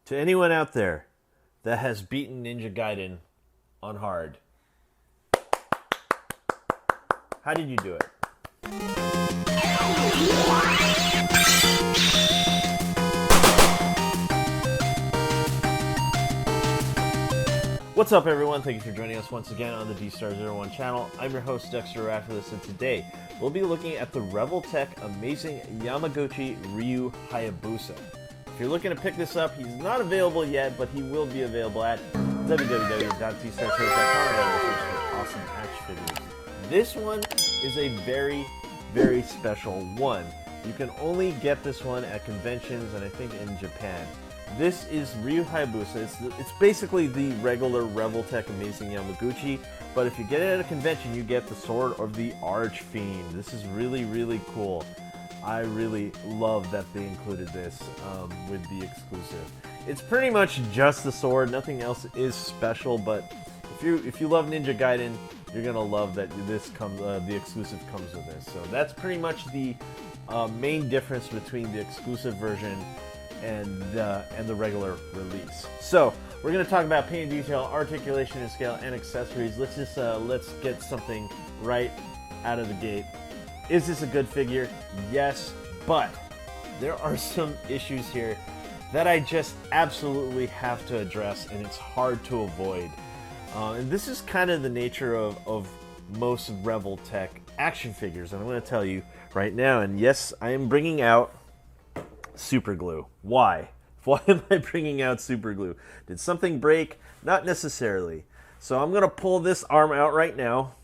To anyone out there that has beaten Ninja Gaiden on hard, how did you do it? What's up, everyone? Thank you for joining us once again on the Dstar01 channel. I'm your host, Dexter Arafiles, and today we'll be looking at the Revoltech amazing Yamaguchi Ryu Hayabusa. If you're looking to pick this up, he's not available yet, but he will be available at www.dstar01.com. Awesome action figures. This one is a very, very special one. You can only get this one at conventions and I think in Japan. This is Ryu Hayabusa. It's basically the regular Revoltech Amazing Yamaguchi, but if you get it at a convention, you get the sword of the Archfiend. This is really, really cool. I really love that they included this with the exclusive. It's pretty much just the sword. Nothing else is special, but if you love Ninja Gaiden, you're gonna love that this comes. The exclusive comes with this. So that's pretty much the main difference between the exclusive version and the regular release. So we're going to talk about paint and detail, articulation and scale, and accessories. Let's get something right out of the gate. Is this a good figure? Yes, but there are some issues here that I just absolutely have to address, and it's hard to avoid. And this is kind of the nature of most Revoltech action figures, and I'm going to tell you right now. And yes, I am bringing out super glue. Why? Why am I bringing out super glue? Did something break? Not necessarily. So I'm going to pull this arm out right now.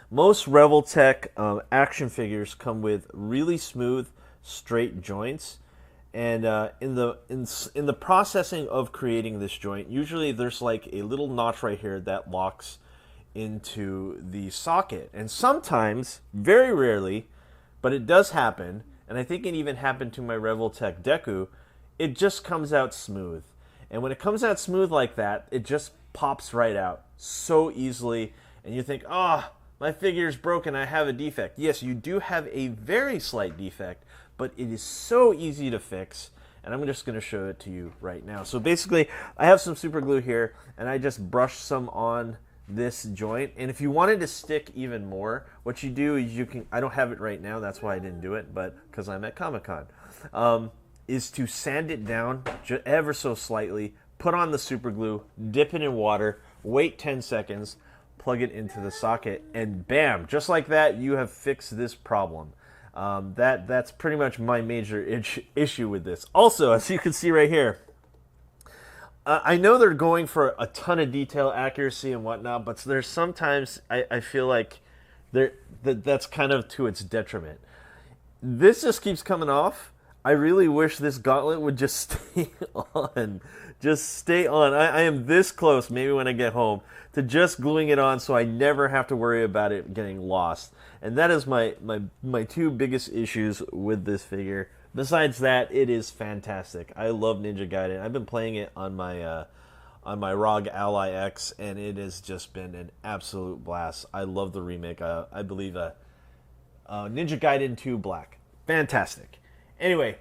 Most Revoltech action figures come with really smooth, straight joints. And in the processing of creating this joint, usually there's like a little notch right here that locks into the socket. And sometimes, very rarely, but it does happen, and I think it even happened to my Revoltech Deku, it just comes out smooth. And when it comes out smooth like that, it just pops right out so easily. And you think, oh, my figure's broken, I have a defect. Yes, you do have a very slight defect, but it is so easy to fix. And I'm just going to show it to you right now. So basically, I have some super glue here, and I just brushed some on this joint. And if you wanted to stick even more, what you do is you can, I don't have it right now, that's why I didn't do it, but because I'm at Comic-Con, is to sand it down ever so slightly, put on the super glue, dip it in water, wait 10 seconds, plug it into the socket, and bam, just like that, you have fixed this problem. That's pretty much my major issue with this. Also, as you can see right here, I know they're going for a ton of detail, accuracy, and whatnot, but there's sometimes I feel like that's kind of to its detriment. This just keeps coming off. I really wish this gauntlet would just stay on. Just stay on. I am this close, maybe when I get home, to just gluing it on so I never have to worry about it getting lost. And that is my two biggest issues with this figure. Besides that, it is fantastic. I love Ninja Gaiden. I've been playing it on my ROG Ally X, and it has just been an absolute blast. I love the remake. I believe Ninja Gaiden 2 Black. Fantastic. Anyway,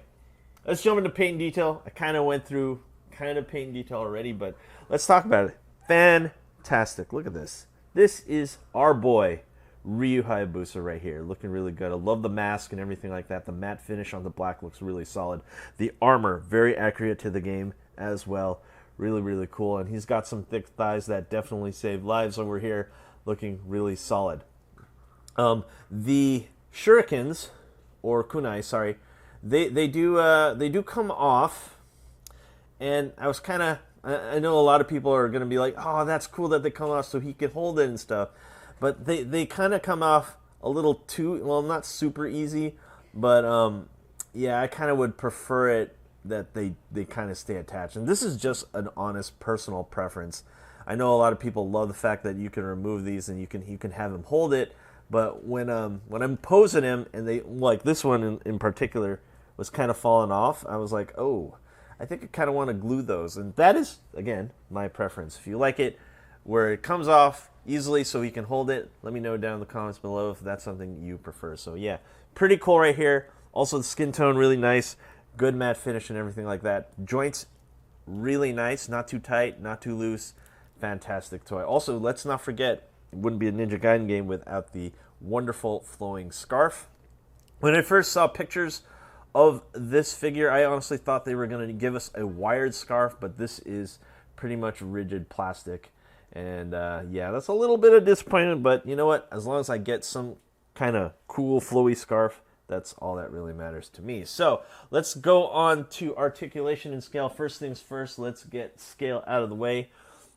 let's jump into paint and detail. I kind of went through paint and detail already, but let's talk about it. Fantastic. Look at this. This is our boy Ryu Hayabusa right here, looking really good. I love the mask and everything like that. The matte finish on the black looks really solid. The armor, very accurate to the game as well. Really, really cool. And he's got some thick thighs that definitely save lives over here, looking really solid. The shurikens, or kunai, sorry, they do come off. And I was kind of, I know a lot of people are going to be like, oh, that's cool that they come off so he can hold it and stuff. But they kind of come off a little too, well, not super easy, but yeah, I kind of would prefer it that they kind of stay attached. And this is just an honest personal preference. I know a lot of people love the fact that you can remove these and you can have him hold it, but when I'm posing him and they, like this one in particular, was kind of falling off, I was like, oh, I think I kind of want to glue those. And that is, again, my preference. If you like it where it comes off easily so he can hold it, let me know down in the comments below if that's something you prefer. So yeah, pretty cool right here. Also the skin tone really nice. Good matte finish and everything like that. Joints, really nice. Not too tight, not too loose. Fantastic toy. Also, let's not forget, it wouldn't be a Ninja Gaiden game without the wonderful flowing scarf. When I first saw pictures of this figure, I honestly thought they were going to give us a wired scarf, but this is pretty much rigid plastic. And yeah, that's a little bit of disappointment, but you know what? As long as I get some kind of cool flowy scarf, that's all that really matters to me. So let's go on to articulation and scale. First things first, let's get scale out of the way.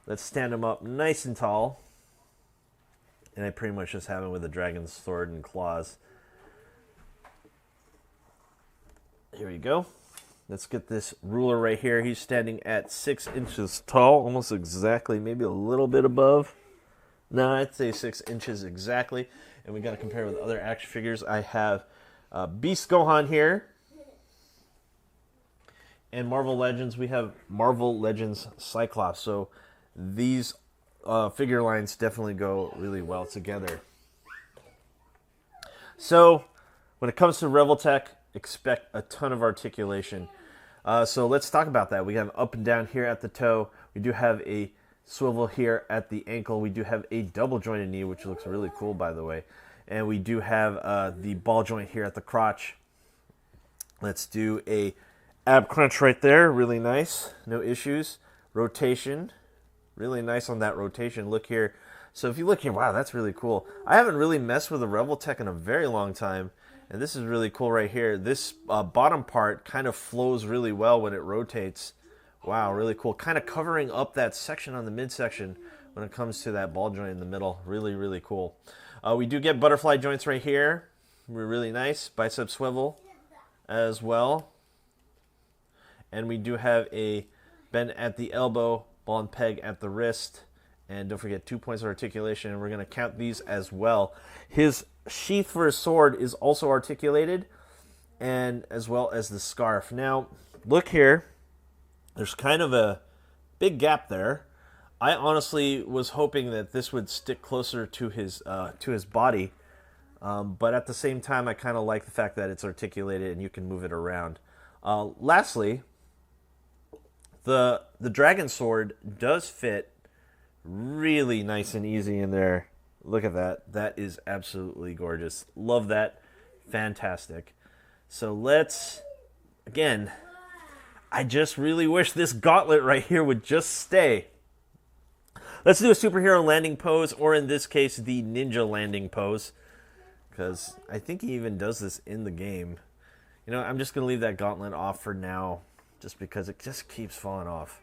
Let's stand him up nice and tall. And I pretty much just have him with a dragon's sword and claws. Here we go. Let's get this ruler right here. He's standing at 6 inches tall, almost exactly, maybe a little bit above. No, I'd say 6 inches exactly. And we got to compare with other action figures. I have Beast Gohan here. And Marvel Legends, we have Marvel Legends Cyclops. So these figure lines definitely go really well together. So when it comes to Revoltech, expect a ton of articulation. So let's talk about that. We have up and down here at the toe. We do have a swivel here at the ankle. We do have a double jointed knee, which looks really cool, by the way. And we do have the ball joint here at the crotch. Let's do a ab crunch right there. Really nice. No issues. Rotation. Really nice on that rotation. Look here. So if you look here, wow, that's really cool. I haven't really messed with a Revoltech in a very long time. And this is really cool right here. This bottom part kind of flows really well when it rotates. Wow, really cool. Kind of covering up that section on the midsection when it comes to that ball joint in the middle. Really, really cool. We do get butterfly joints right here. Really nice. Bicep swivel as well. And we do have a bend at the elbow, ball and peg at the wrist. And don't forget 2 points of articulation. And we're going to count these as well. His sheath for his sword is also articulated, and as well as the scarf. Now, look here. There's kind of a big gap there. I honestly was hoping that this would stick closer to his body, but at the same time, I kind of like the fact that it's articulated and you can move it around. Lastly, the dragon sword does fit really nice and easy in there. Look at that. That is absolutely gorgeous. Love that. Fantastic. So let's, again, I just really wish this gauntlet right here would just stay. Let's do a superhero landing pose, or in this case, the ninja landing pose, because I think he even does this in the game. You know, I'm just going to leave that gauntlet off for now, just because it just keeps falling off.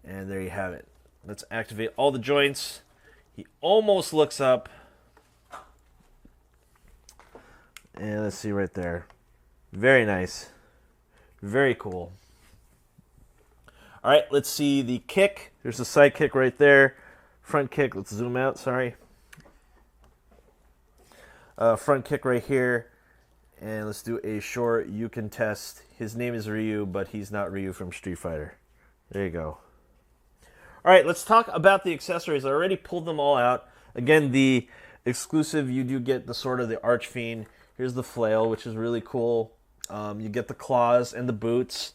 And there you have it. Let's activate all the joints. He almost looks up. And let's see right there. Very nice. Very cool. All right, let's see the kick. There's the side kick right there. Front kick. Let's zoom out. Sorry. Front kick right here. And let's do a short you can test. His name is Ryu, but he's not Ryu from Street Fighter. There you go. All right, let's talk about the accessories. I already pulled them all out. Again, the exclusive, you do get the sword of the Archfiend. Here's the flail, which is really cool. You get the claws and the boots.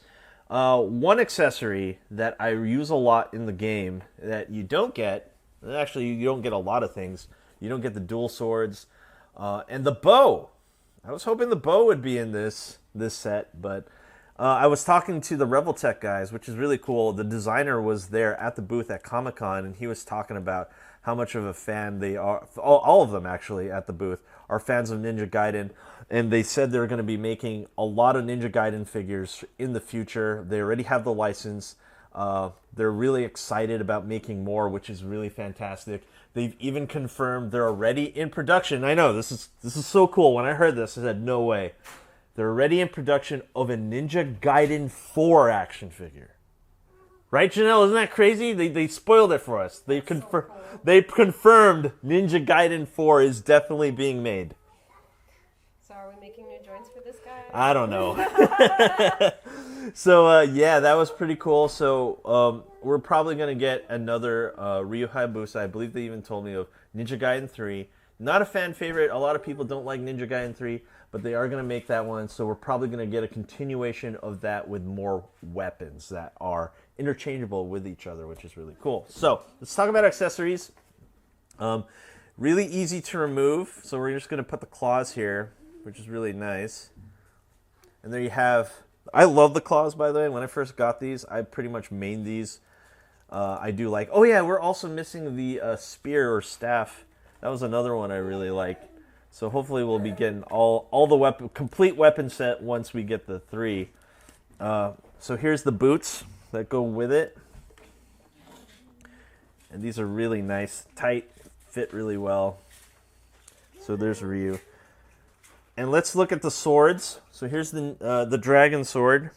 One accessory that I use a lot in the game that you don't get, actually you don't get a lot of things. You don't get the dual swords. And the bow. I was hoping the bow would be in this set, but I was talking to the Revoltech guys, which is really cool. The designer was there at the booth at Comic-Con, and he was talking about how much of a fan they are. All of them, actually, at the booth are fans of Ninja Gaiden, and they said they're going to be making a lot of Ninja Gaiden figures in the future. They already have the license. They're really excited about making more, which is really fantastic. They've even confirmed they're already in production. I know, this is so cool. When I heard this, I said, no way. They're already in production of a Ninja Gaiden 4 action figure. Right, Janelle? Isn't that crazy? They spoiled it for us. They confirmed Ninja Gaiden 4 is definitely being made. So are we making new joints for this guy? I don't know. So, yeah, that was pretty cool. So, we're probably going to get another Ryu Hayabusa. I believe they even told me of Ninja Gaiden 3. Not a fan favorite. A lot of people don't like Ninja Gaiden 3. but they are going to make that one, so we're probably going to get a continuation of that with more weapons that are interchangeable with each other, which is really cool. So let's talk about accessories. Really easy to remove, so we're just going to put the claws here, which is really nice. And there you have, I love the claws, by the way. When I first got these, I pretty much mained these. I do like, oh yeah, we're also missing the spear or staff. That was another one I really liked. So hopefully we'll be getting all the complete weapon set once we get the 3. So here's the boots that go with it. And these are really nice, tight, fit really well. So there's Ryu. And let's look at the swords. So here's the dragon sword.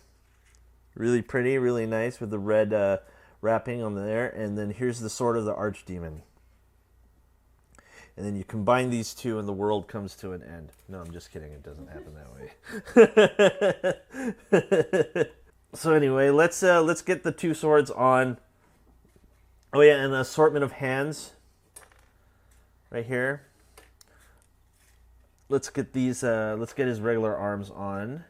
Really pretty, really nice with the red wrapping on there. And then here's the sword of the archdemon. And then you combine these two and the world comes to an end. No, I'm just kidding. It doesn't happen that way. So anyway, let's get the 2 swords on. Oh yeah, and an assortment of hands right here. Let's get these. Let's get his regular arms on,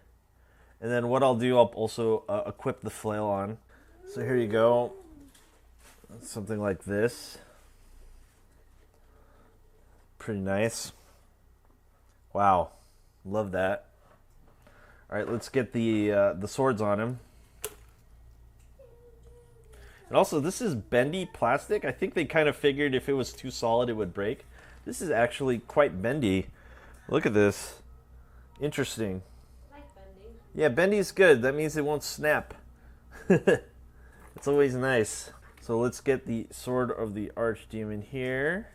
and then what I'll do, I'll also equip the flail on. So here you go. Something like this. Pretty nice. Wow, love that. All right, let's get the swords on him. And also, this is bendy plastic. I think they kind of figured if it was too solid, it would break. This is actually quite bendy. Look at this. Interesting. I like bendy. Yeah, bendy's good. That means it won't snap. It's always nice. So let's get the sword of the archdemon here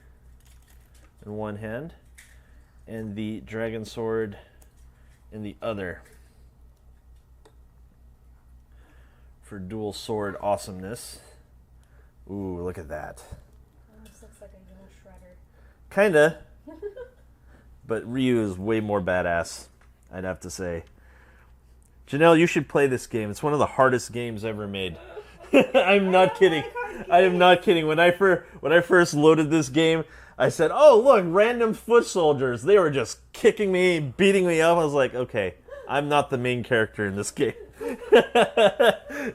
in one hand, and the dragon sword in the other. For dual sword awesomeness. Ooh, look at that. Almost looks like a young Shredder. Kinda. But Ryu is way more badass, I'd have to say. Janelle, you should play this game. It's one of the hardest games ever made. I'm not kidding. I am not kidding. When I first loaded this game, I said, oh, look, random foot soldiers. They were just kicking me, beating me up. I was like, okay, I'm not the main character in this game.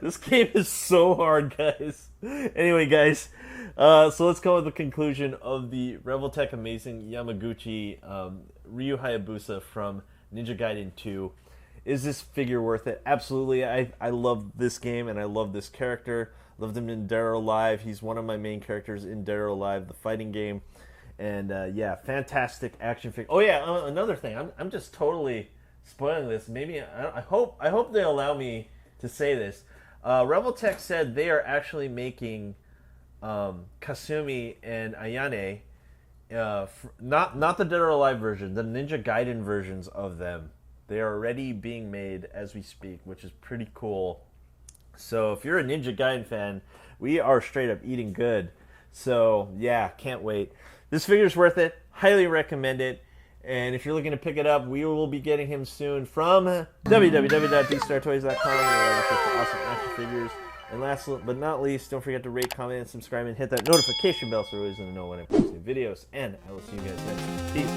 This game is so hard, guys. Anyway, guys, so let's go with the conclusion of the Revoltech Amazing Yamaguchi Ryu Hayabusa from Ninja Gaiden 2. Is this figure worth it? Absolutely. I love this game and I love this character. Loved him in Dead or Alive. He's one of my main characters in Dead or Alive, the fighting game. And yeah, fantastic action figure. Oh yeah, another thing. I'm just totally spoiling this. Maybe I hope they allow me to say this. Revoltech said they are actually making Kasumi and Ayane, not the Dead or Alive version, the Ninja Gaiden versions of them. They are already being made as we speak, which is pretty cool. So if you're a Ninja Gaiden fan, we are straight up eating good. So yeah, can't wait. This figure's worth it. Highly recommend it. And if you're looking to pick it up, we will be getting him soon from www.dstar01toys.com. Awesome action figures. And last but not least, don't forget to rate, comment, and subscribe, and hit that notification bell so you're always going to know when I post new videos. And I will see you guys next time. Peace.